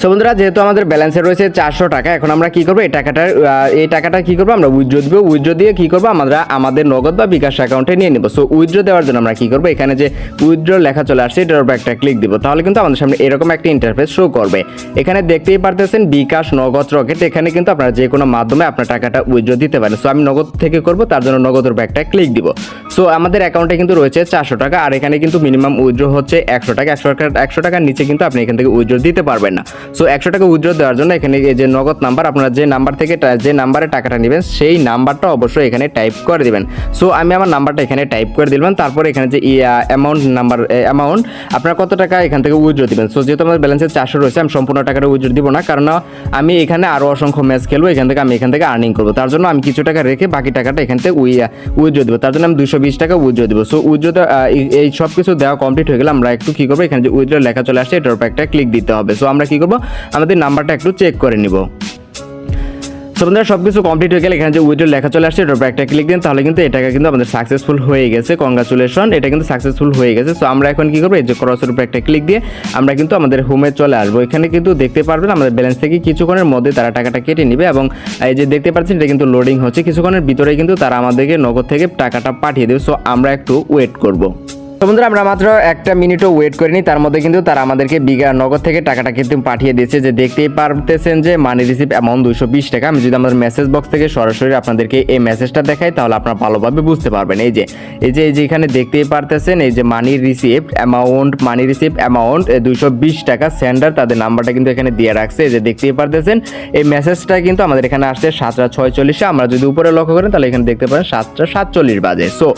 So বন্ধুরা, যেহেতু আমাদের ব্যালেন্সে রয়েছে 400 টাকা, এখন আমরা কি করবো, এই টাকাটা কি করবো, আমরা উইথড্র দিব। উইথড্র দিয়ে কি করবো, আমরা আমাদের নগদ বা বিকাশ অ্যাকাউন্টে নিয়ে নিব। সো উইথড্র দেওয়ার জন্য আমরা কি করবো, এখানে যে উইথড্র লেখা চলে আসছে এটার উপর একটা ক্লিক দিব। তাহলে কিন্তু আমাদের সামনে এরকম একটা ইন্টারফেস শো করবে। এখানে দেখতেই পারতেছেন বিকাশ, নগদ, রকেট। এখানে কিন্তু আপনারা যে কোনো মাধ্যমে আপনার টাকাটা উইথড্র দিতে পারেন। সো আমি নগদ থেকে করবো, তার জন্য নগদের উপর একটা ক্লিক দিব। সো আমাদের অ্যাকাউন্টে কিন্তু রয়েছে 400 টাকা, আর এখানে কিন্তু মিনিমাম উইথড্র হচ্ছে 100 টাকা। 100 টাকার নিচে কিন্তু আপনি এখান থেকে উইথড্র দিতে পারবেন না। সো 100 টাকা উইথড্র দেওয়ার জন্য এখানে এই যে নগদ নাম্বার, আপনারা যে নাম্বার থেকে যে নাম্বারে টাকাটা নেবেন সেই নাম্বারটা অবশ্যই এখানে টাইপ করে দিবেন। সো আমি আমার নাম্বারটা এখানে টাইপ করে দিলাম। তারপর এখানে যে অ্যামাউন্ট আপনারা কত টাকা এখান থেকে উইথড্র দিবেন। সো যেহেতু আমার ব্যালেন্সে 400 রয়েছে, আমি সম্পূর্ণ টাকাটা উইথড্র দিব না, কারণ আমি এখানে আরও অসংখ্য ম্যাচ খেলবো। এখান থেকে আর্নিং করবো। তার জন্য আমি কিছু টাকা রেখে বাকি টাকাটা এখান থেকে উইথড্র দিব। তার জন্য আমি 220 টাকা উইথড্র দিব। সো উইথড্র এই সব কিছু দেওয়া কমপ্লিট হয়ে গেলে আমরা একটু কি করবো, এখানে যে উইথড্র লেখা চলে আসছে এটার উপর একটা ক্লিক দিতে হবে। সো আমরা কি করবো, আমাদের নাম্বারটা একটু চেক করে নিব। সো বন্ধুরা, সব কিছু কমপ্লিট হয়ে গেলে এখানে যে উইথড্র লেখা চলে আসছে এটার উপর একটা ক্লিক দিন। তাহলে কিন্তু এটা কিন্তু আমাদের সাকসেসফুল হয়ে গেছে। কংগ্রাচুলেশন, এটা কিন্তু সাকসেসফুল হয়ে গেছে। সো আমরা এখন কি করবো, এই যে ক্রসের উপর একটা ক্লিক দিয়ে আমরা কিন্তু আমাদের হোমে চলে আসবো। এখানে কিন্তু দেখতে পারবেন আমাদের ব্যালেন্স থেকে কিছুক্ষণের মধ্যে তারা টাকাটা কেটে নেবে, এবং এই যে দেখতে পাচ্ছেন এটা কিন্তু লোডিং হচ্ছে। কিছুক্ষণের ভিতরে কিন্তু তারা আমাদেরকে নগদ থেকে টাকাটা পাঠিয়ে দেবে। সো আমরা একটু ওয়েট করবো। তো বন্ধুরা, আমরা মাত্র 1 মিনিটও ওয়েট করিনি, তার মধ্যে কিন্তু তারা আমাদেরকে নগদ থেকে টাকাটা কিন্তু পাঠিয়ে দিয়েছে। যে দেখতেই পারতেছেন যে মানি রিসিভ অ্যামাউন্ট 220 টাকা। আমি যদি আমাদের মেসেজ বক্স থেকে সরাসরি আপনাদেরকে এই মেসেজটা দেখাই, তাহলে আপনারা ভালোভাবে বুঝতে পারবেন। এই যে এখানে দেখতেই পারতেছেন এই যে মানি রিসিভ অ্যামাউন্ট 220 টাকা। সেন্ডার তাদের নাম্বারটা কিন্তু এখানে দিয়ে রাখছে। এই যে দেখতেই পারতেছেন এই মেসেজটা কিন্তু আমাদের এখানে আসছে 7:46। আমরা যদি উপরে লক্ষ্য করেন তাহলে এখানে দেখতে পারেন 7:47 বাজে। সো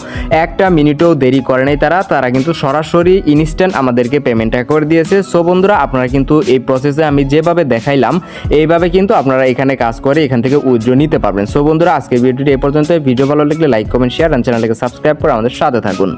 1 মিনিটও দেরি করে নাই তারা কিন্তু সরাসরি ইনস্ট্যান্ট আমাদেরকে পেমেন্টটা করে দিয়েছে। সো বন্ধুরা, আপনারা কিন্তু এই প্রসেসে আমি যেভাবে দেখাইলাম এইভাবে কিন্তু আপনারা এখানে কাজ করে এখান থেকে উইথড্র নিতে পারবেন। সো বন্ধুরা, আজকের ভিডিওটি এই পর্যন্ত। ভিডিও ভালো লাগলে লাইক, কমেন্ট, শেয়ার আর চ্যানেলটাকে সাবস্ক্রাইব করে আমাদের সাথে থাকুন।